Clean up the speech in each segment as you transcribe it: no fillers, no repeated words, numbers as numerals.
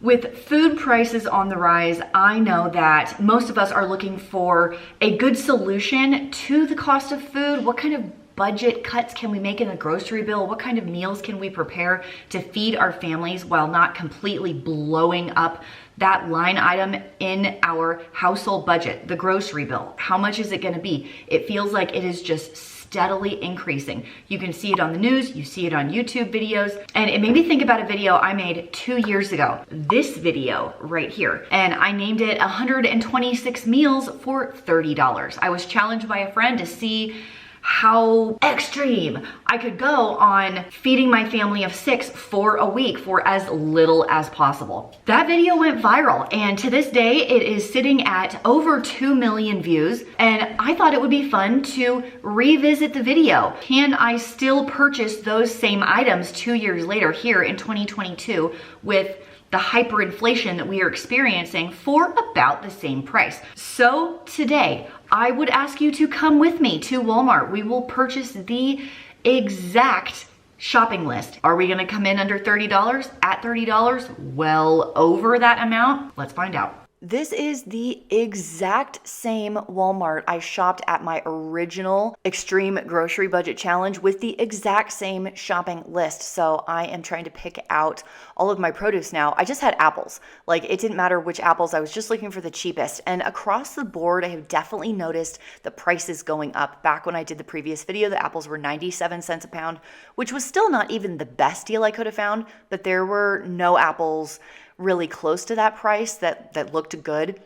With food prices on the rise, I know that most of us are looking for a good solution to the cost of food. What kind of budget cuts can we make in the grocery bill? What kind of meals can we prepare to feed our families while not completely blowing up that line item in our household budget, the grocery bill? How much is it gonna be? It feels like it is just steadily increasing. You can see it on the news, you see it on YouTube videos, and it made me think about a video I made 2 years ago. This video right here. And I named it 126 meals for $30. I was challenged by a friend to see how extreme I could go on feeding my family of 6 for a week for as little as possible. That video went viral, and to this day it is sitting at over 2 million views, and I thought it would be fun to revisit the video. Can I still purchase those same items 2 years later here in 2022 with the hyperinflation that we are experiencing for about the same price? So today, I would ask you to come with me to Walmart. We will purchase the exact shopping list. Are we gonna come in under $30? At $30? Well over that amount? Let's find out. This is the exact same Walmart I shopped at my original Extreme Grocery Budget Challenge with the exact same shopping list. So I am trying to pick out all of my produce now. I just had apples. Like, it didn't matter which apples, I was just looking for the cheapest. And across the board, I have definitely noticed the prices going up. Back when I did the previous video, the apples were 97 cents a pound, which was still not even the best deal I could have found, but there were no apples really close to that price that looked good.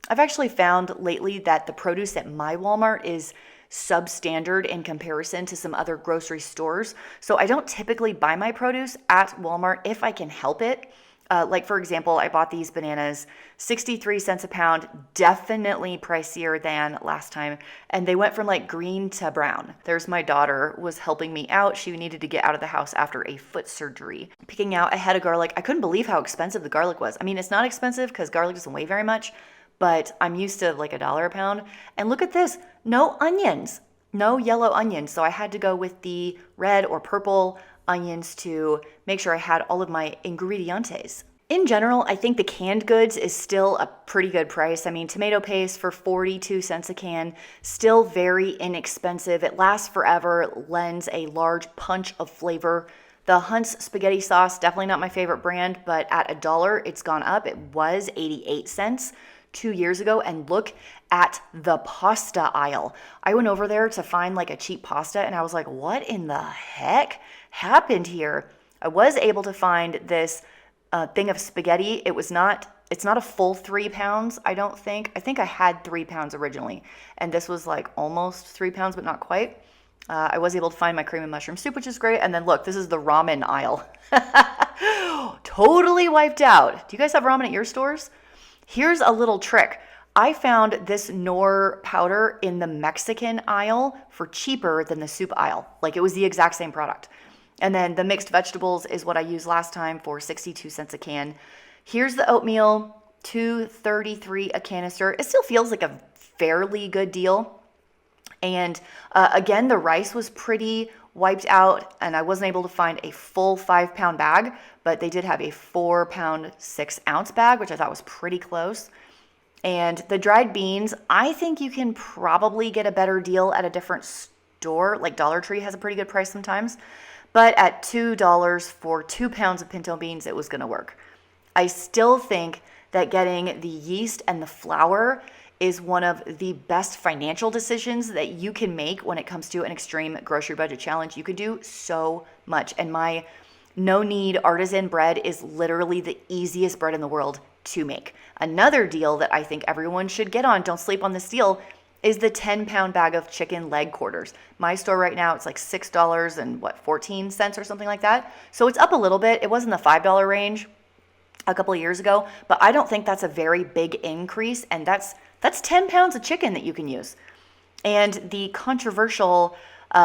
I've actually found lately that the produce at my Walmart is substandard in comparison to some other grocery stores. So I don't typically buy my produce at Walmart if I can help it. Like, for example, I bought these bananas, 63 cents a pound, definitely pricier than last time. And they went from like green to brown. There's my daughter was helping me out. She needed to get out of the house after a foot surgery. Picking out a head of garlic. I couldn't believe how expensive the garlic was. I mean, it's not expensive because garlic doesn't weigh very much, but I'm used to like $1 a pound. And look at this, no onions, no yellow onions. So I had to go with the red or purple onions to make sure I had all of my ingredientes. In general, I think the canned goods is still a pretty good price. I mean, tomato paste for 42 cents a can, still very inexpensive. It lasts forever, it lends a large punch of flavor. The Hunt's spaghetti sauce, definitely not my favorite brand, but at $1, it's gone up. It was 88 cents 2 years ago, and look at the pasta aisle. I went over there to find like a cheap pasta, and I was like, what in the heck happened here? I was able to find this thing of spaghetti. It's not a full 3 pounds, I don't think. I think I had 3 pounds originally, and this was like almost 3 pounds, but not quite. I was able to find my cream and mushroom soup, which is great. And then look, this is the ramen aisle. Totally wiped out. Do you guys have ramen at your stores? Here's a little trick. I found this Knorr powder in the Mexican aisle for cheaper than the soup aisle. Like, it was the exact same product. And then the mixed vegetables is what I used last time for 62 cents a can. Here's the oatmeal, $2.33 a canister. It still feels like a fairly good deal. And again, the rice was pretty wiped out, and I wasn't able to find a full 5 pound bag, but they did have a 4 pound 6 ounce bag, which I thought was pretty close. And the dried beans, I think you can probably get a better deal at a different store. Like Dollar Tree has a pretty good price sometimes. But at $2 for 2 pounds of pinto beans, it was going to work. I still think that getting the yeast and the flour is one of the best financial decisions that you can make when it comes to an extreme grocery budget challenge. You can do so much. And my no-knead artisan bread is literally the easiest bread in the world to make. Another deal that I think everyone should get on, don't sleep on this deal, is the 10 pound bag of chicken leg quarters. My store right now, it's like $6 and 14 cents or something like that. So it's up a little bit. It was in the $5 range a couple of years ago, but I don't think that's a very big increase. And that's 10 pounds of chicken that you can use. And the controversial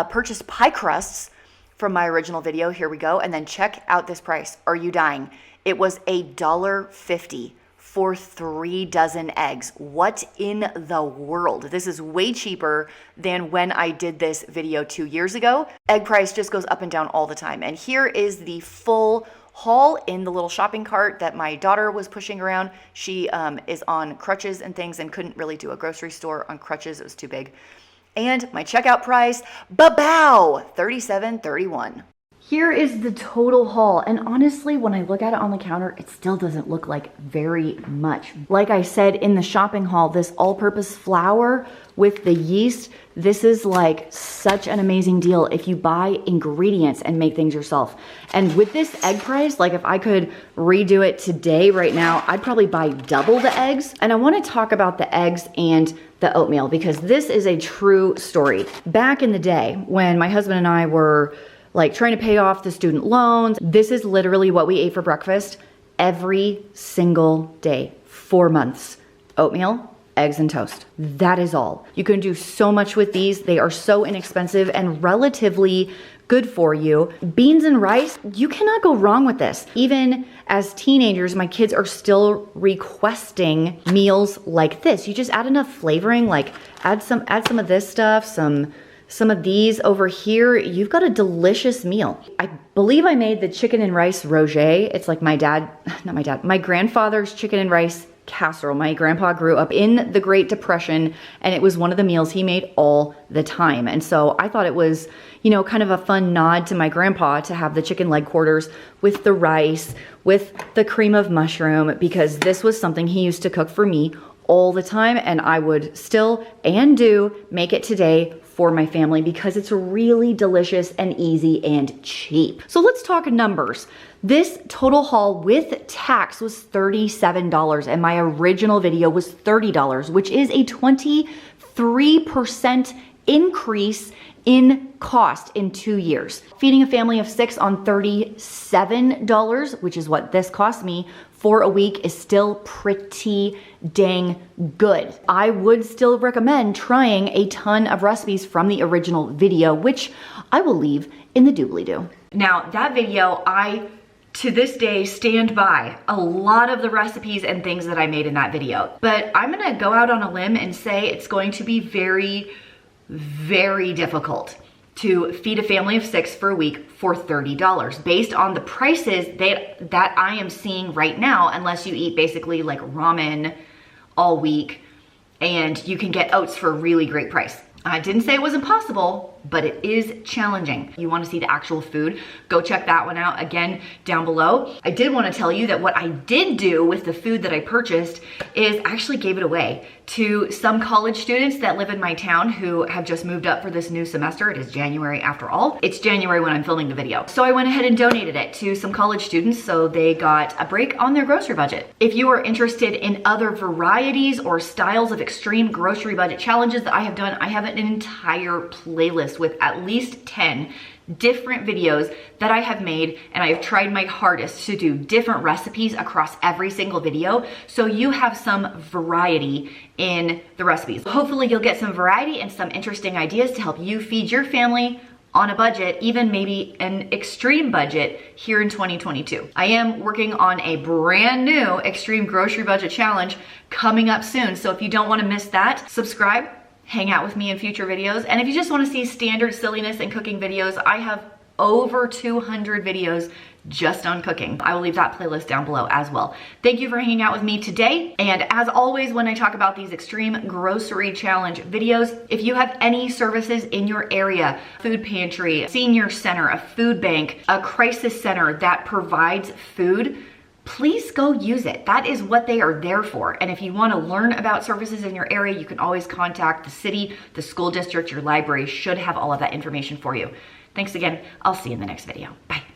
purchased pie crusts from my original video, here we go. And then check out this price. Are you dying? It was $1.50 for 3 dozen eggs. What in the world? This is way cheaper than when I did this video 2 years ago. Egg price just goes up and down all the time. And here is the full haul in the little shopping cart that my daughter was pushing around. She is on crutches and things and couldn't really do a grocery store on crutches. It was too big. And my checkout price, ba-bow, $37.31. Here is the total haul, and honestly, when I look at it on the counter, it still doesn't look like very much. Like I said in the shopping haul, this all-purpose flour with the yeast, this is like such an amazing deal if you buy ingredients and make things yourself. And with this egg price, like if I could redo it today, right now, I'd probably buy double the eggs. And I wanna talk about the eggs and the oatmeal because this is a true story. Back in the day when my husband and I were like trying to pay off the student loans, this is literally what we ate for breakfast every single day, 4 months. Oatmeal, eggs, and toast. That is all. You can do so much with these. They are so inexpensive and relatively good for you. Beans and rice, you cannot go wrong with this. Even as teenagers, my kids are still requesting meals like this. You just add enough flavoring, like add some of this stuff, some of these over here, you've got a delicious meal. I believe I made the chicken and rice roget. It's like my grandfather's chicken and rice casserole. My grandpa grew up in the Great Depression and it was one of the meals he made all the time. And so I thought it was, you know, kind of a fun nod to my grandpa to have the chicken leg quarters with the rice, with the cream of mushroom, because this was something he used to cook for me all the time, and I would still and do make it today for my family because it's really delicious and easy and cheap. So let's talk numbers. This total haul with tax was $37 and my original video was $30, which is a 23% increase in cost in 2 years. Feeding a family of 6 on $37, which is what this cost me for a week, is still pretty dang good. I would still recommend trying a ton of recipes from the original video, which I will leave in the doobly-doo. Now that video, I to this day stand by a lot of the recipes and things that I made in that video, but I'm gonna go out on a limb and say it's going to be very, very difficult to feed a family of 6 for a week for $30 based on the prices that I am seeing right now, unless you eat basically like ramen all week and you can get oats for a really great price. I didn't say it was impossible, but it is challenging. You want to see the actual food, go check that one out again down below. I did want to tell you that what I did do with the food that I purchased is actually gave it away to some college students that live in my town who have just moved up for this new semester. It is January after all. It's January when I'm filming the video. So I went ahead and donated it to some college students so they got a break on their grocery budget. If you are interested in other varieties or styles of extreme grocery budget challenges that I have done, I have an entire playlist with at least 10 different videos that I have made, and I have tried my hardest to do different recipes across every single video so you have some variety in the recipes. Hopefully you'll get some variety and some interesting ideas to help you feed your family on a budget, even maybe an extreme budget here in 2022. I am working on a brand new extreme grocery budget challenge coming up soon, so if you don't want to miss that, subscribe, hang out with me in future videos. And if you just want to see standard silliness and cooking videos, I have over 200 videos just on cooking. I will leave that playlist down below as well. Thank you for hanging out with me today. And as always, when I talk about these extreme grocery challenge videos, if you have any services in your area, food pantry, senior center, a food bank, a crisis center that provides food, please go use it. That is what they are there for. And if you want to learn about services in your area, you can always contact the city, the school district, your library should have all of that information for you. Thanks again. I'll see you in the next video. Bye.